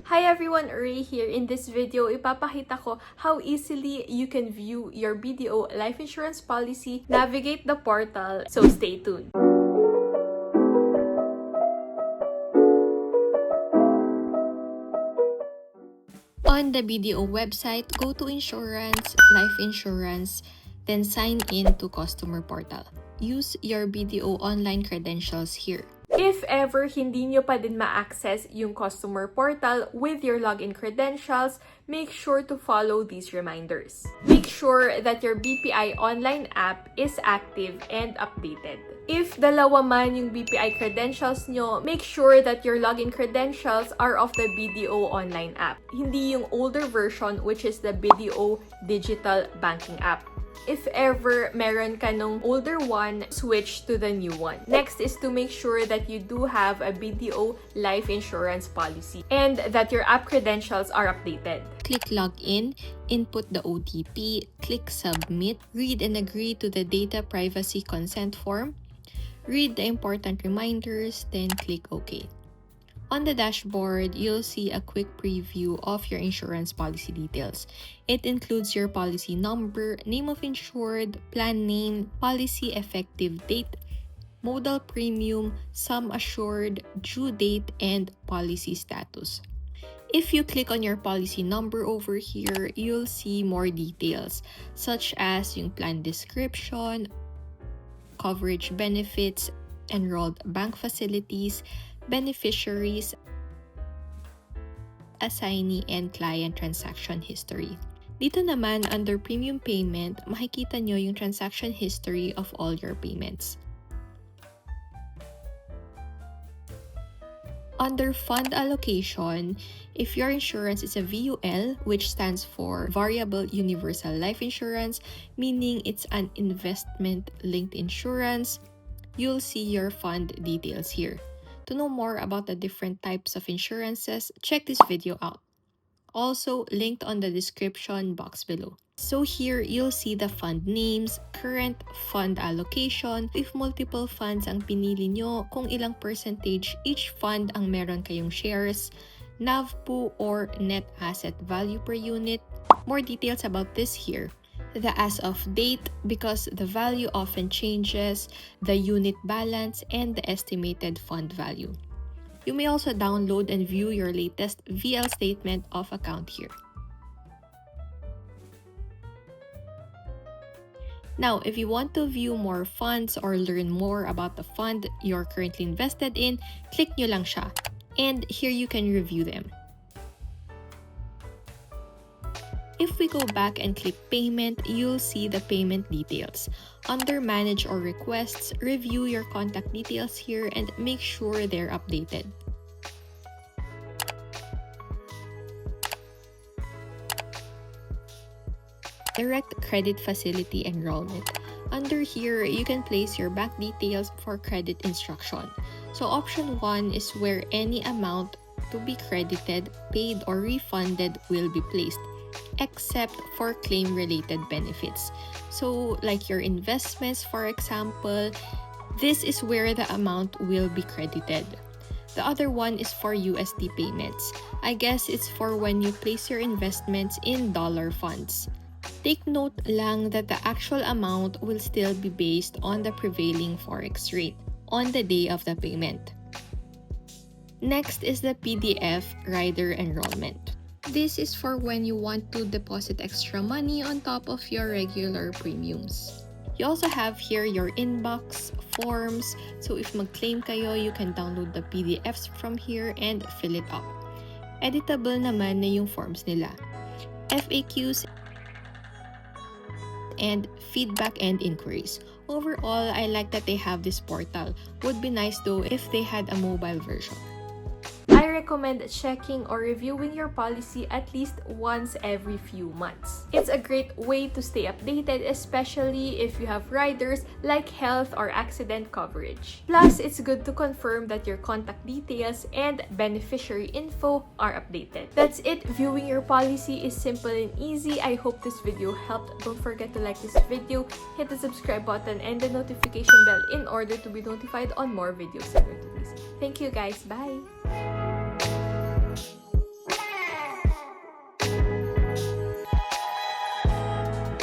Hi everyone, Ray here. In this video, ipapakita ko how easily you can view your BDO life insurance policy, navigate the portal, so stay tuned. On the BDO website, go to Insurance, Life Insurance, then sign in to Customer Portal. Use your BDO online credentials here. If ever hindi nyo pa din ma-access yung customer portal with your login credentials, make sure to follow these reminders. Make sure that your BPI online app is active and updated. If dalawa man yung BPI credentials nyo, make sure that your login credentials are of the BDO online app. Hindi yung older version, which is the BDO digital banking app. If ever meron ka nung older one, switch to the new one. Next is to make sure that you do have a BDO life insurance policy and that your app credentials are updated. Click login, input the OTP, click submit, read and agree to the data privacy consent form, read the important reminders, then click OK. On the dashboard, you'll see a quick preview of your insurance policy details. It includes your policy number, name of insured, plan name, policy effective date, modal premium, sum assured, due date, and policy status. If you click on your policy number over here, you'll see more details such as yung plan description, coverage benefits, enrolled bank facilities, beneficiaries, assignee, and client transaction history. Dito naman, under premium payment, makikita nyo yung transaction history of all your payments. Under fund allocation, if your insurance is a VUL, which stands for Variable Universal Life Insurance, meaning it's an investment-linked insurance, you'll see your fund details here. To know more about the different types of insurances, check this video out. Also, linked on the description box below. So here, you'll see the fund names, current fund allocation, if multiple funds ang pinili nyo, kung ilang percentage each fund ang meron kayong shares, NAV or net asset value per unit. More details about this here. The as of date, because the value often changes, the unit balance, and the estimated fund value. You may also download and view your latest VL statement of account here. Now, if you want to view more funds or learn more about the fund you're currently invested in, click nyo lang siya. And here you can review them. If we go back and click payment, you'll see the payment details. Under manage or requests, review your contact details here and make sure they're updated. Direct credit facility enrollment. Under here, you can place your bank details for credit instruction. So option 1 is where any amount to be credited, paid, or refunded will be placed, except for claim-related benefits. So like your investments, for example, this is where the amount will be credited. The other one is for USD payments. I guess it's for when you place your investments in dollar funds. Take note lang that the actual amount will still be based on the prevailing forex rate on the day of the payment. Next is the PDF rider enrollment. This is for when you want to deposit extra money on top of your regular premiums. You also have here your inbox forms. So if mag-claim kayo, you can download the PDFs from here and fill it up. Editable naman na yung forms nila. FAQs and feedback and inquiries. Overall, I like that they have this portal. Would be nice though if they had a mobile version. I recommend checking or reviewing your policy at least once every few months. It's a great way to stay updated, especially if you have riders like health or accident coverage. Plus, it's good to confirm that your contact details and beneficiary info are updated. That's it. Viewing your policy is simple and easy. I hope this video helped. Don't forget to like this video, hit the subscribe button and the notification bell in order to be notified on more videos similar to this. Thank you guys. Bye!